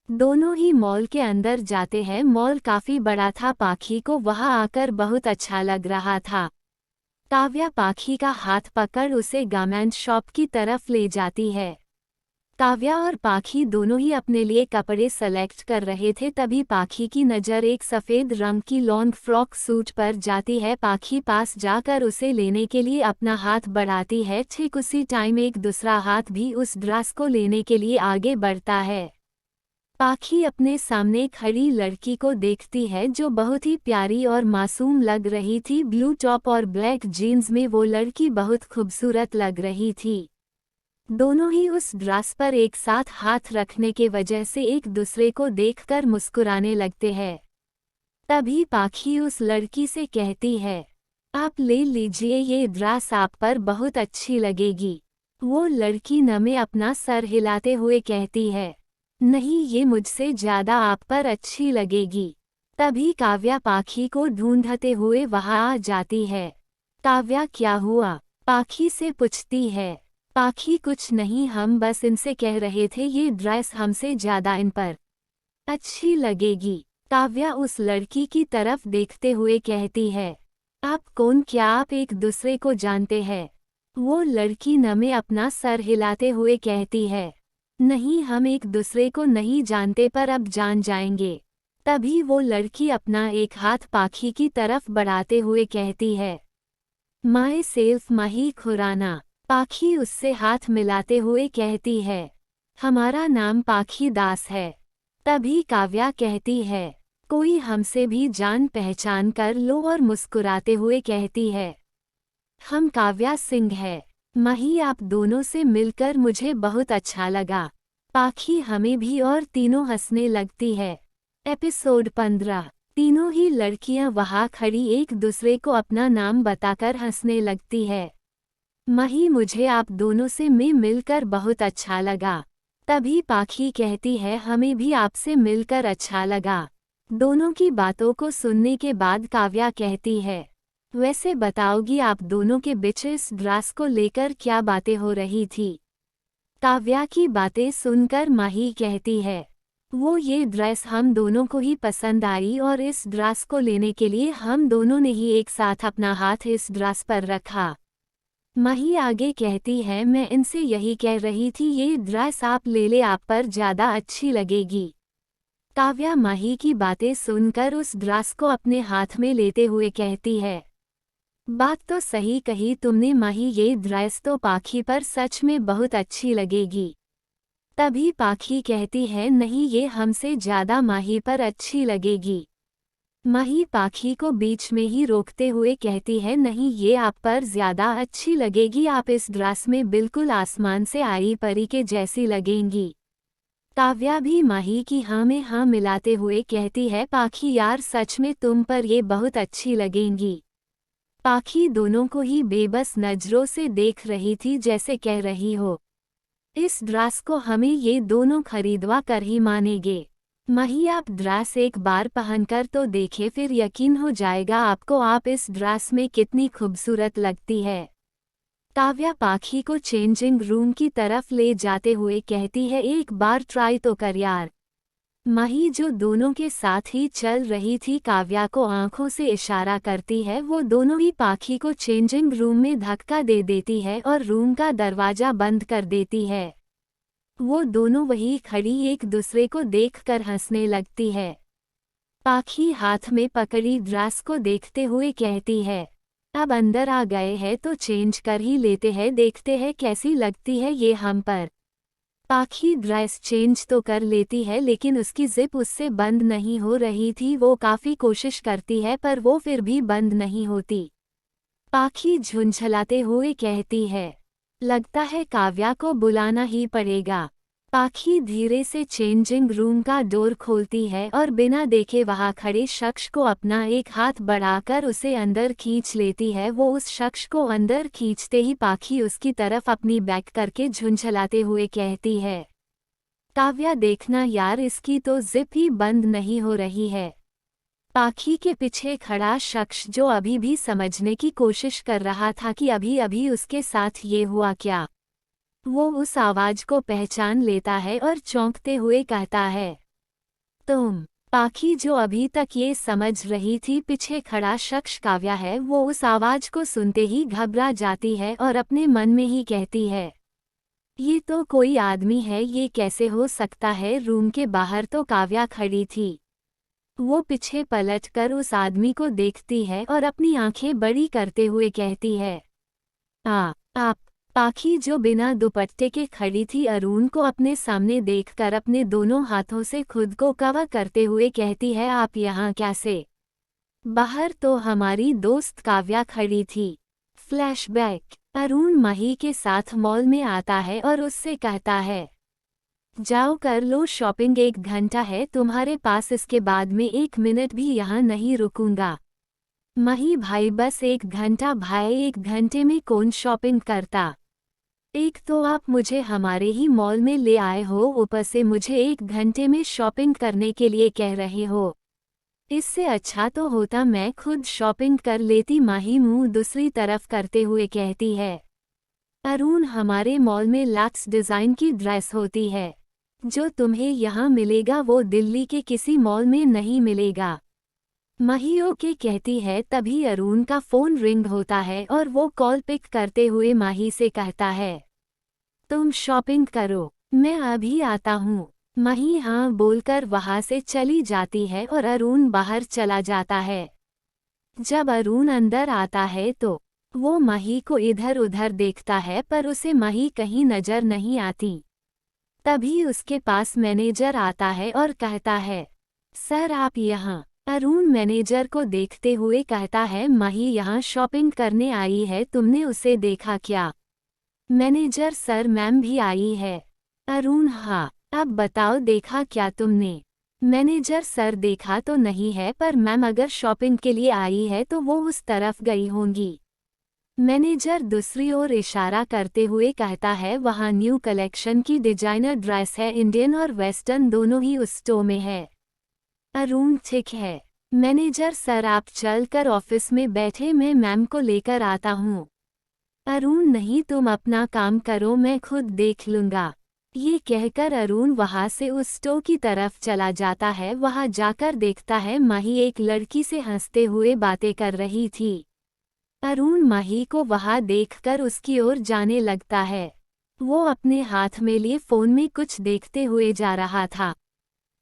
दोनों ही मॉल के अंदर जाते हैं। मॉल काफी बड़ा था, पाखी को वहां आकर बहुत अच्छा लग रहा था। काव्या पाखी का हाथ पकड़ उसे गारमेंट शॉप की तरफ ले जाती है। काव्या और पाखी दोनों ही अपने लिए कपड़े सेलेक्ट कर रहे थे, तभी पाखी की नज़र एक सफ़ेद रंग की लॉन्ग फ्रॉक सूट पर जाती है। पाखी पास जाकर उसे लेने के लिए अपना हाथ बढ़ाती है। ठीक उसी टाइम एक दूसरा हाथ भी उस ड्रेस को लेने के लिए आगे बढ़ता है। पाखी अपने सामने खड़ी लड़की को देखती है जो बहुत ही प्यारी और मासूम लग रही थी। ब्लू टॉप और ब्लैक जीन्स में वो लड़की बहुत खूबसूरत लग रही थी। दोनों ही उस ड्रेस पर एक साथ हाथ रखने के वजह से एक दूसरे को देखकर मुस्कुराने लगते हैं। तभी पाखी उस लड़की से कहती है, आप ले लीजिए, ये ड्रेस आप पर बहुत अच्छी लगेगी। वो लड़की नमे अपना सर हिलाते हुए कहती है, नहीं, ये मुझसे ज़्यादा आप पर अच्छी लगेगी। तभी काव्या पाखी को ढूंढते हुए वहां आ जाती है। काव्या, क्या हुआ? पाखी से पूछती है। पाखी, कुछ नहीं, हम बस इनसे कह रहे थे ये ड्रेस हमसे ज़्यादा इन पर अच्छी लगेगी। काव्या उस लड़की की तरफ देखते हुए कहती है, आप कौन? क्या आप एक दूसरे को जानते हैं? वो लड़की नमे अपना सर हिलाते हुए कहती है, नहीं, हम एक दूसरे को नहीं जानते, पर अब जान जाएंगे। तभी वो लड़की अपना एक हाथ पाखी की तरफ बढ़ाते हुए कहती है, माय सेल्फ माही खुराना। पाखी उससे हाथ मिलाते हुए कहती है, हमारा नाम पाखी दास है। तभी काव्या कहती है, कोई हमसे भी जान पहचान कर लो, और मुस्कुराते हुए कहती है, हम काव्या सिंह है। माही, आप दोनों से मिलकर मुझे बहुत अच्छा लगा। पाखी, हमें भी। और तीनों हंसने लगती है। एपिसोड 15। तीनों ही लड़कियां वहां खड़ी एक दूसरे को अपना नाम बताकर हंसने लगती है। माही, मुझे आप दोनों से मिलकर बहुत अच्छा लगा। तभी पाखी कहती है, हमें भी आपसे मिलकर अच्छा लगा। दोनों की बातों को सुनने के बाद काव्या कहती है, वैसे बताओगी आप दोनों के बीच इस ड्रेस को लेकर क्या बातें हो रही थी? काव्या की बातें सुनकर माही कहती है, वो ये ड्रेस हम दोनों को ही पसंद आई और इस ड्रेस को लेने के लिए हम दोनों ने ही एक साथ अपना हाथ इस ड्रेस पर रखा। माही आगे कहती है, मैं इनसे यही कह रही थी ये ड्रेस आप ले ले, आप पर ज़्यादा अच्छी लगेगी। काव्या माही की बातें सुनकर उस ड्रेस को अपने हाथ में लेते हुए कहती है, बात तो सही कही तुमने माही, ये ड्रेस तो पाखी पर सच में बहुत अच्छी लगेगी। तभी पाखी कहती है, नहीं, ये हमसे ज़्यादा माही पर अच्छी लगेगी। माही पाखी को बीच में ही रोकते हुए कहती है, नहीं, ये आप पर ज़्यादा अच्छी लगेगी, आप इस ड्रेस में बिल्कुल आसमान से आई परी के जैसी लगेंगी। काव्या भी माही की हाँ में हाँ मिलाते हुए कहती है, पाखी यार, सच में तुम पर ये बहुत अच्छी लगेंगी। पाखी दोनों को ही बेबस नज़रों से देख रही थी, जैसे कह रही हो, इस ड्रेस को हमें ये दोनों खरीदवा कर ही मानेंगे। माही, आप ड्रेस एक बार पहनकर तो देखे, फिर यकीन हो जाएगा आपको आप इस ड्रेस में कितनी खूबसूरत लगती है। काव्या पाखी को चेंजिंग रूम की तरफ ले जाते हुए कहती है, एक बार ट्राई तो कर यार। माही, जो दोनों के साथ ही चल रही थी, काव्या को आंखों से इशारा करती है। वो दोनों ही पाखी को चेंजिंग रूम में धक्का दे देती है और रूम का दरवाजा बंद कर देती है। वो दोनों वही खड़ी एक दूसरे को देखकर हंसने लगती है। पाखी हाथ में पकड़ी ड्रेस को देखते हुए कहती है, अब अंदर आ गए हैं तो चेंज कर ही लेते हैं, देखते हैं कैसी लगती है ये हम पर। पाखी ड्रेस चेंज तो कर लेती है, लेकिन उसकी जिप उससे बंद नहीं हो रही थी। वो काफ़ी कोशिश करती है पर वो फिर भी बंद नहीं होती। पाखी झुंझलाते हुए कहती है, लगता है काव्या को बुलाना ही पड़ेगा। पाखी धीरे से चेंजिंग रूम का डोर खोलती है और बिना देखे वहां खड़े शख्स को अपना एक हाथ बढ़ाकर उसे अंदर खींच लेती है। वो उस शख्स को अंदर खींचते ही पाखी उसकी तरफ अपनी बैक करके झुंझलाते हुए कहती है, काव्या देखना यार, इसकी तो जिप ही बंद नहीं हो रही है। पाखी के पीछे खड़ा शख्स, जो अभी भी समझने की कोशिश कर रहा था कि अभी अभी उसके साथ ये हुआ क्या, वो उस आवाज को पहचान लेता है और चौंकते हुए कहता है, तुम। पाखी, जो अभी तक ये समझ रही थी पीछे खड़ा शख्स काव्या है, वो उस आवाज को सुनते ही घबरा जाती है और अपने मन में ही कहती है, ये तो कोई आदमी है, ये कैसे हो सकता है। रूम के बाहर तो काव्या खड़ी थी। वो पीछे पलटकर उस आदमी को देखती है और अपनी आंखें बड़ी करते हुए कहती है, आप। पाखी जो बिना दुपट्टे के खड़ी थी अरुण को अपने सामने देखकर अपने दोनों हाथों से खुद को कवर करते हुए कहती है, आप यहाँ कैसे? बाहर तो हमारी दोस्त काव्या खड़ी थी। फ्लैशबैक, अरुण माही के साथ मॉल में आता है और उससे कहता है, जाओ कर लो शॉपिंग, 1 घंटा है तुम्हारे पास, इसके बाद में 1 मिनट भी यहाँ नहीं रुकूंगा। माही, भाई बस 1 घंटा भाई, 1 घंटे में कौन शॉपिंग करता? एक तो आप मुझे हमारे ही मॉल में ले आए हो, ऊपर से मुझे 1 घंटे में शॉपिंग करने के लिए कह रहे हो। इससे अच्छा तो होता मैं खुद शॉपिंग कर लेती। माही मुंह दूसरी तरफ करते हुए कहती है, अरुण हमारे मॉल में लैक्स डिज़ाइन की ड्रेस होती है, जो तुम्हें यहाँ मिलेगा वो दिल्ली के किसी मॉल में नहीं मिलेगा। माही ओके कहती है, तभी अरुण का फ़ोन रिंग होता है और वो कॉल पिक करते हुए माही से कहता है, तुम शॉपिंग करो, मैं अभी आता हूँ। माही हाँ बोलकर वहाँ से चली जाती है और अरुण बाहर चला जाता है। जब अरुण अंदर आता है तो वो माही को इधर उधर देखता है पर उसे माही कहीं नजर नहीं आती। तभी उसके पास मैनेजर आता है और कहता है, सर आप यहाँ? अरुण मैनेजर को देखते हुए कहता है, माही यहाँ शॉपिंग करने आई है, तुमने उसे देखा क्या? मैनेजर सर मैम भी आई है। अरुण हाँ, अब बताओ देखा क्या तुमने? मैनेजर सर देखा तो नहीं है पर मैम अगर शॉपिंग के लिए आई है तो वो उस तरफ गई होंगी। मैनेजर दूसरी ओर इशारा करते हुए कहता है, वहाँ न्यू कलेक्शन की डिजाइनर ड्रेस है, इंडियन और वेस्टर्न दोनों ही उस स्टोर में है। अरुण ठीक है मैनेजर सर, आप चल कर ऑफिस में बैठे, मैं मैम को लेकर आता हूँ। अरुण नहीं, तुम अपना काम करो, मैं खुद देख लूँगा। ये कहकर अरुण वहाँ से उस स्टोर की तरफ चला जाता है। वहाँ जाकर देखता है माही एक लड़की से हंसते हुए बातें कर रही थी। अरुण माही को वहाँ देखकर उसकी ओर जाने लगता है। वो अपने हाथ में लिए फ़ोन में कुछ देखते हुए जा रहा था।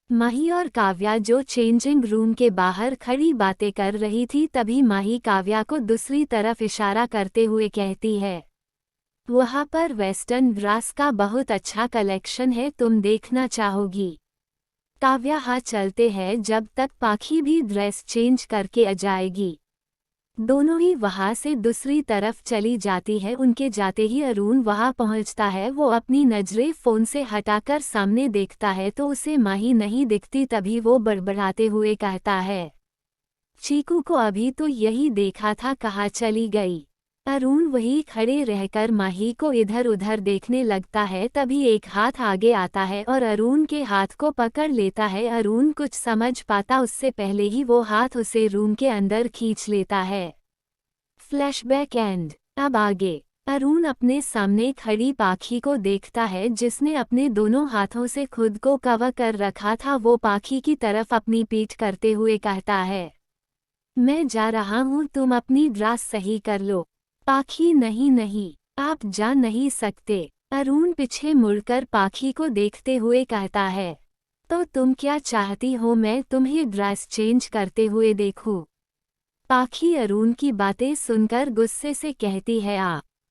माही और काव्या जो चेंजिंग रूम के बाहर खड़ी बातें कर रही थी, तभी माही काव्या को दूसरी तरफ इशारा करते हुए कहती है, वहाँ पर वेस्टर्न ड्रेस का बहुत अच्छा कलेक्शन है, तुम देखना चाहोगी? काव्या हाँ चलते हैं, जब तक पाखी भी ड्रेस चेंज करके आ जाएगी। दोनों ही वहाँ से दूसरी तरफ चली जाती है। उनके जाते ही अरुण वहाँ पहुँचता है। वो अपनी नजरें फ़ोन से हटाकर सामने देखता है तो उसे माही नहीं दिखती। तभी वो बड़बड़ाते हुए कहता है, चीकू को अभी तो यही देखा था, कहाँ चली गई? अरुण वही खड़े रहकर माही को इधर उधर देखने लगता है। तभी एक हाथ आगे आता है और अरुण के हाथ को पकड़ लेता है। अरुण कुछ समझ पाता उससे पहले ही वो हाथ उसे रूम के अंदर खींच लेता है। Flashback and. अब आगे अरुण अपने सामने खड़ी पाखी को देखता है, जिसने अपने दोनों हाथों से खुद को कवर कर रखा था। वो पाखी की तरफ अपनी पीठ करते हुए कहता है, मैं जा रहा हूँ, तुम अपनी ड्रेस सही कर लो। पाखी नहीं नहीं, आप जा नहीं सकते। अरुण पीछे मुड़कर पाखी को देखते हुए कहता है, तो तुम क्या चाहती हो, मैं तुम्हें ड्रेस चेंज करते हुए देखूं? पाखी अरुण की बातें सुनकर गुस्से से कहती है,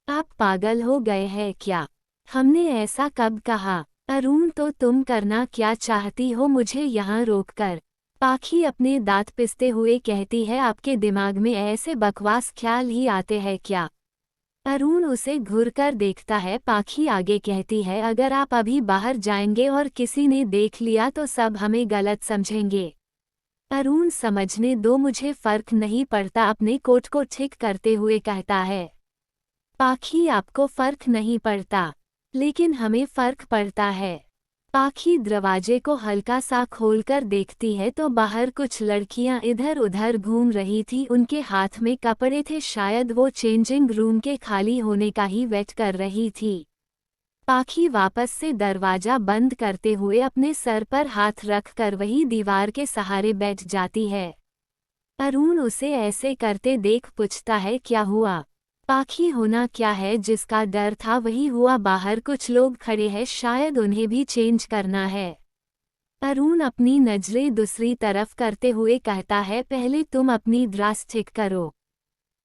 आप पागल हो गए हैं क्या? हमने ऐसा कब कहा? अरुण तो तुम करना क्या चाहती हो मुझे यहाँ रोककर? पाखी अपने दांत पिसते हुए कहती है, आपके दिमाग में ऐसे बकवास ख्याल ही आते हैं क्या? अरुण उसे घूरकर देखता है। पाखी आगे कहती है, अगर आप अभी बाहर जाएंगे और किसी ने देख लिया तो सब हमें गलत समझेंगे। अरुण समझने दो, मुझे फर्क नहीं पड़ता, अपने कोट को ठीक करते हुए कहता है। पाखी आपको फर्क नहीं पड़ता, लेकिन हमें फर्क पड़ता है। पाखी दरवाजे को हल्का सा खोलकर देखती है तो बाहर कुछ लड़कियां इधर उधर घूम रही थी। उनके हाथ में कपड़े थे, शायद वो चेंजिंग रूम के खाली होने का ही वेट कर रही थी। पाखी वापस से दरवाजा बंद करते हुए अपने सर पर हाथ रखकर वही दीवार के सहारे बैठ जाती है। अरुण उसे ऐसे करते देख पूछता है, क्या हुआ? पाखी होना क्या है, जिसका डर था वही हुआ। बाहर कुछ लोग खड़े हैं, शायद उन्हें भी चेंज करना है। अरुण अपनी नजरें दूसरी तरफ करते हुए कहता है, पहले तुम अपनी ड्रेस ठीक करो।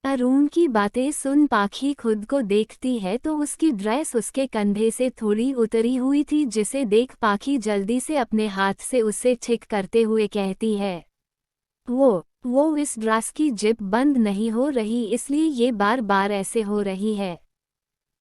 अरुण की बातें सुन पाखी खुद को देखती है तो उसकी ड्रेस उसके कंधे से थोड़ी उतरी हुई थी, जिसे देख पाखी जल्दी से अपने हाथ से उसे ठीक करते हुए कहती है, वो इस ड्रेस की जिप बंद नहीं हो रही, इसलिए ये बार बार ऐसे हो रही है।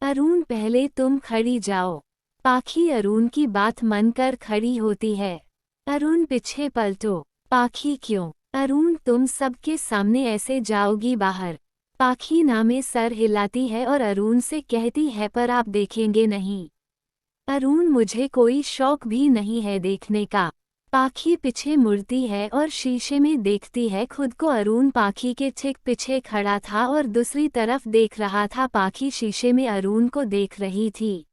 अरुण पहले तुम खड़ी जाओ। पाखी अरुण की बात मानकर खड़ी होती है। अरुण पीछे पलटो। पाखी क्यों? अरुण तुम सबके सामने ऐसे जाओगी बाहर? पाखी ना में सर हिलाती है और अरुण से कहती है, पर आप देखेंगे नहीं। अरुण मुझे कोई शौक भी नहीं है देखने का। पाखी पीछे मुड़ती है और शीशे में देखती है खुद को। अरुण पाखी के ठीक पीछे खड़ा था और दूसरी तरफ देख रहा था। पाखी शीशे में अरुण को देख रही थी।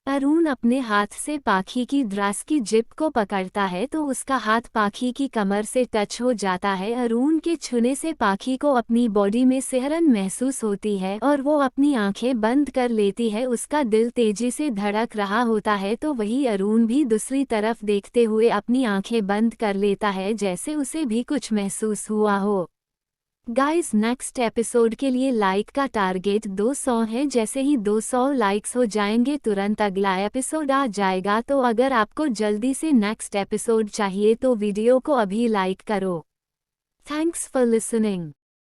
अरुण अपने हाथ से पाखी की ड्रेस की जिप को पकड़ता है तो उसका हाथ पाखी की कमर से टच हो जाता है। अरुण के छूने से पाखी को अपनी बॉडी में सिहरन महसूस होती है और वो अपनी आंखें बंद कर लेती है। उसका दिल तेजी से धड़क रहा होता है तो वही अरुण भी दूसरी तरफ देखते हुए अपनी आंखें बंद कर लेता है, जैसे उसे भी कुछ महसूस हुआ हो। गाइस, नेक्स्ट एपिसोड के लिए लाइक का टारगेट 200 है। जैसे ही 200 लाइक्स हो जाएंगे तुरंत अगला एपिसोड आ जाएगा। तो अगर आपको जल्दी से नेक्स्ट एपिसोड चाहिए तो वीडियो को अभी लाइक करो। Thanks for listening.